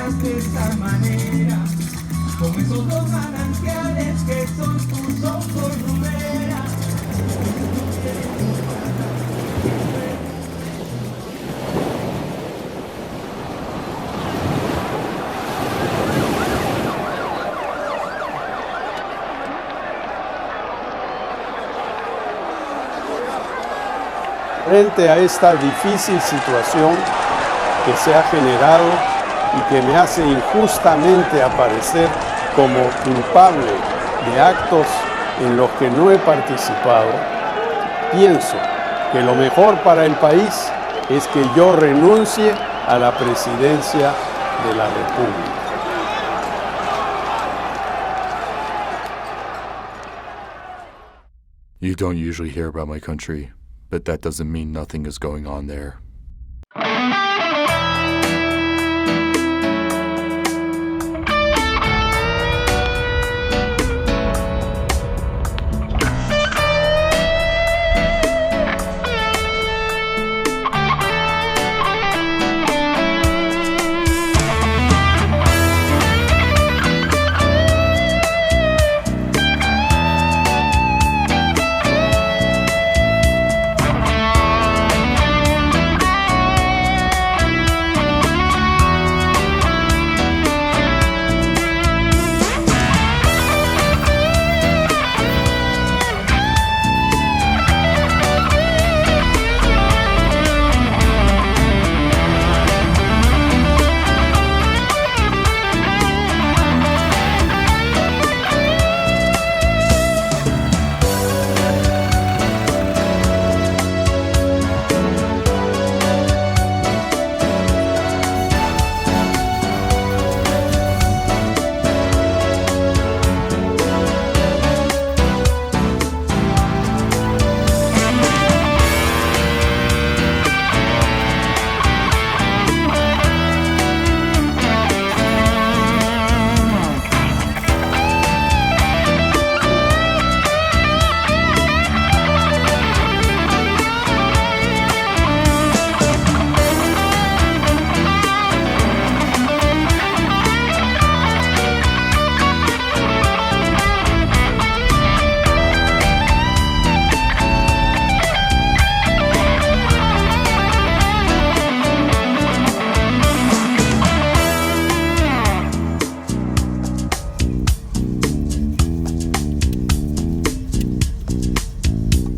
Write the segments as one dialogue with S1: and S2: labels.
S1: gracias de esta manera, con esos dos manantiales que son tus ojos ruberas.
S2: Frente a esta difícil situación que se ha generado y que me hace injustamente aparecer como culpable de actos en los que no he participado, pienso que lo mejor para el país es que yo renuncie a la presidencia de la República.
S3: You don't usually hear about my country, but that doesn't mean nothing is going on there.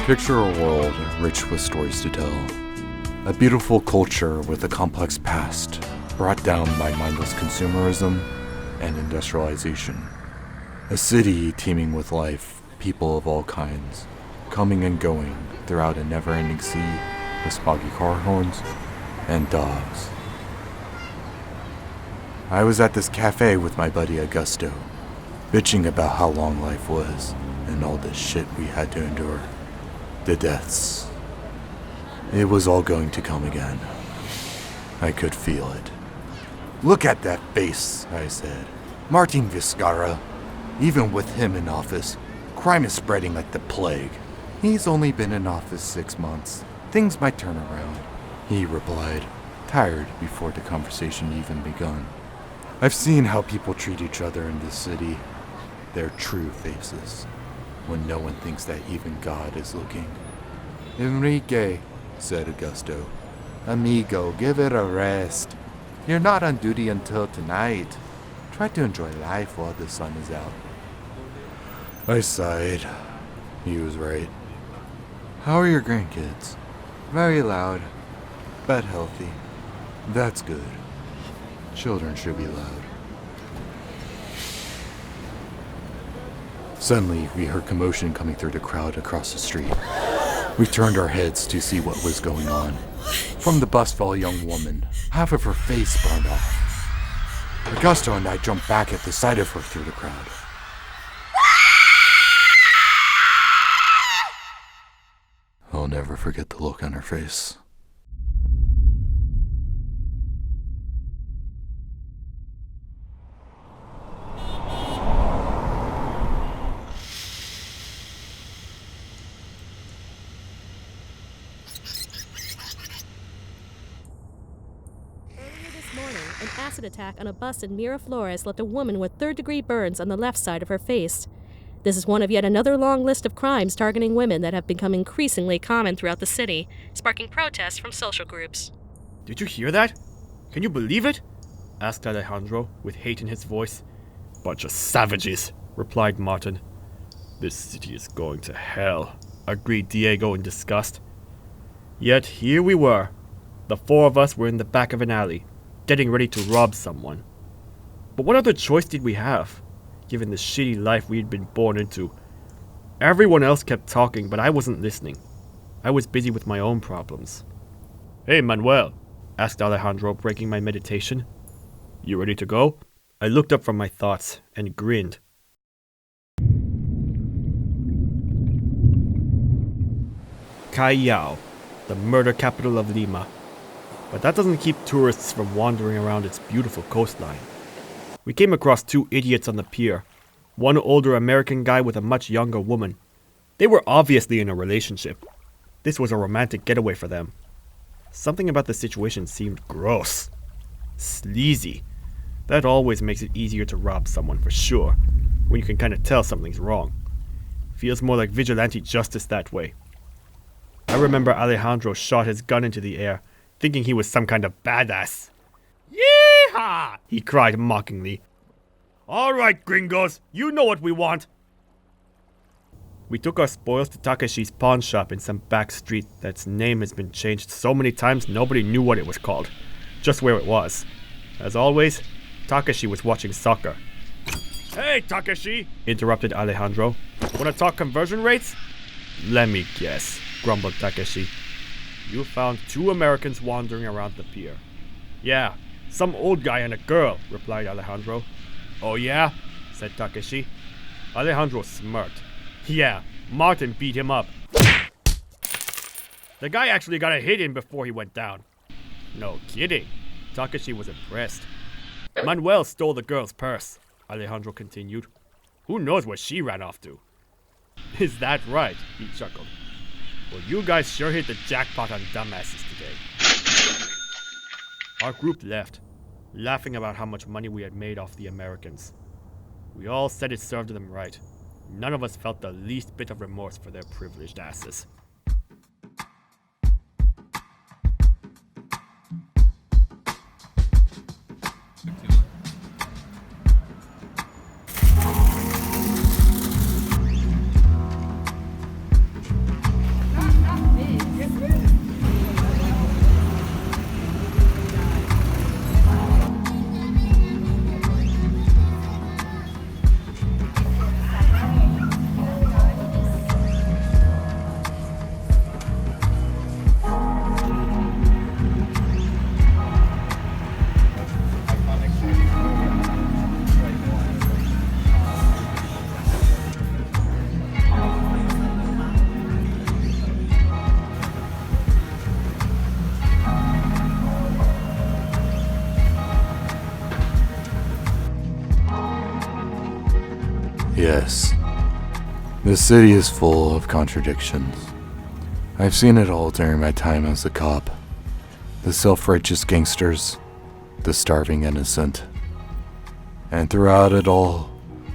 S3: Picture a world rich with stories to tell. A beautiful culture with a complex past, brought down by mindless consumerism and industrialization. A city teeming with life, people of all kinds, coming and going throughout a never-ending sea with smoggy car horns and dogs. I was at this cafe with my buddy Augusto, bitching about how long life was and all the shit we had to endure. The deaths. It was all going to come again. I could feel it. Look at that face, I said. Martin Vizcarra. Even with him in office, crime is spreading like the plague. He's only been in office 6 months. Things might turn around, he replied, tired before the conversation even begun. I've seen how people treat each other in this city. Their true faces. When no one thinks that even God is looking. Enrique, said Augusto. Amigo, give it a rest. You're not on duty until tonight. Try to enjoy life while the sun is out. I sighed. He was right. How are your grandkids? Very loud, but healthy. That's good. Children should be loud. Suddenly, we heard commotion coming through the crowd across the street. We turned our heads to see what was going on. From the bus fell a young woman. Half of her face burned off. Augusto and I jumped back at the sight of her through the crowd. I'll never forget the look on her face.
S4: acid attack on a bus in Miraflores left a woman with third-degree burns on the left side of her face. This is one of yet another long list of crimes targeting women that have become increasingly common throughout the city, sparking protests from social groups.
S5: Did you hear that? Can you believe it? Asked Alejandro, with hate in his voice. Bunch of savages, replied Martin. This city is going to hell, agreed Diego in disgust. Yet here we were. The four of us were in the back of an alley, getting ready to rob someone. But what other choice did we have, given the shitty life we had been born into? Everyone else kept talking, but I wasn't listening. I was busy with my own problems. Hey, Manuel, asked Alejandro, breaking my meditation. You ready to go? I looked up from my thoughts and grinned. Callao, the murder capital of Lima. But that doesn't keep tourists from wandering around its beautiful coastline. We came across two idiots on the pier, one older American guy with a much younger woman. They were obviously in a relationship. This was a romantic getaway for them. Something about the situation seemed gross. Sleazy. That always makes it easier to rob someone for sure, when you can kind of tell something's wrong. Feels more like vigilante justice that way. I remember Alejandro shot his gun into the air, thinking he was some kind of badass. Yeehaw! He cried mockingly. All right, gringos, you know what we want. We took our spoils to Takeshi's pawn shop in some back street that's name has been changed so many times nobody knew what it was called, just where it was. As always, Takeshi was watching soccer. Hey, Takeshi, interrupted Alejandro. Wanna talk conversion rates? Let me guess, grumbled Takeshi. You found two Americans wandering around the pier. Yeah, some old guy and a girl, replied Alejandro. Oh yeah? Said Takeshi. Alejandro smirked. Yeah, Martin beat him up. The guy actually got a hit in before he went down. No kidding. Takeshi was impressed. Manuel stole the girl's purse, Alejandro continued. Who knows where she ran off to? Is that right? He chuckled. Well, you guys sure hit the jackpot on dumbasses today. Our group left, laughing about how much money we had made off the Americans. We all said it served them right. None of us felt the least bit of remorse for their privileged asses.
S3: Yes, the city is full of contradictions. I've seen it all during my time as a cop. The self-righteous gangsters, the starving innocent. And throughout it all,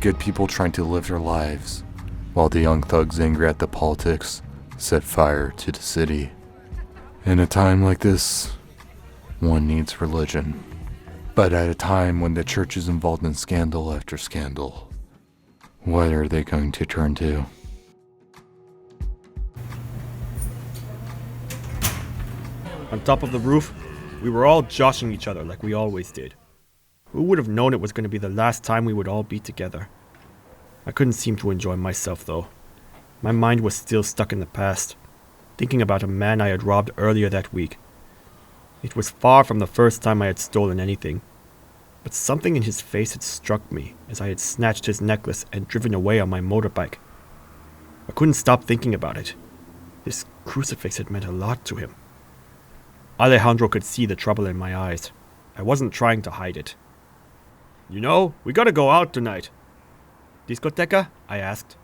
S3: good people trying to live their lives, while the young thugs angry at the politics set fire to the city. In a time like this, one needs religion. But at a time when the church is involved in scandal after scandal, what are they going to turn to?
S5: On top of the roof, we were all joshing each other like we always did. Who would have known it was going to be the last time we would all be together? I couldn't seem to enjoy myself, though. My mind was still stuck in the past, thinking about a man I had robbed earlier that week. It was far from the first time I had stolen anything, but something in his face had struck me as I had snatched his necklace and driven away on my motorbike. I couldn't stop thinking about it. This crucifix had meant a lot to him. Alejandro could see the trouble in my eyes. I wasn't trying to hide it. You know, we gotta go out tonight. Discoteca? I asked.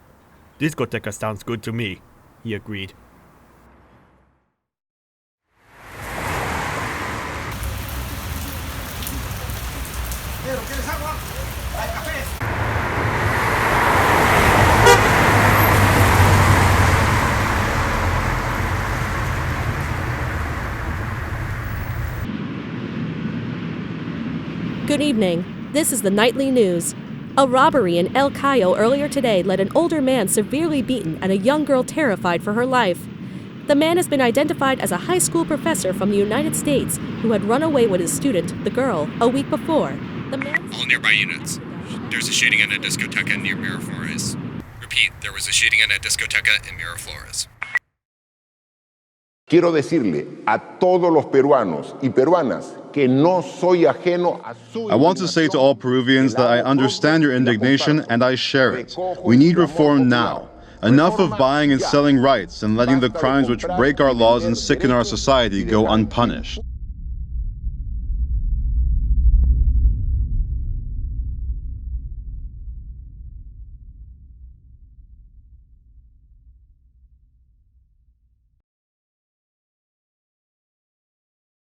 S5: Discoteca sounds good to me, he agreed.
S4: Good evening. This is the nightly news. A robbery in El Cayo earlier today led an older man severely beaten and a young girl terrified for her life. The man has been identified as a high school professor from the United States who had run away with his student, the girl, a week before.
S6: All nearby units. There's a shooting in a discoteca near Miraflores. Repeat, there was a shooting in a discoteca in Miraflores.
S7: Quiero decirle a todos los peruanos y peruanas que no soy ajeno a su...
S8: I want to say to all Peruvians that I understand your indignation and I share it. We need reform now. Enough of buying and selling rights and letting the crimes which break our laws and sicken our society go unpunished.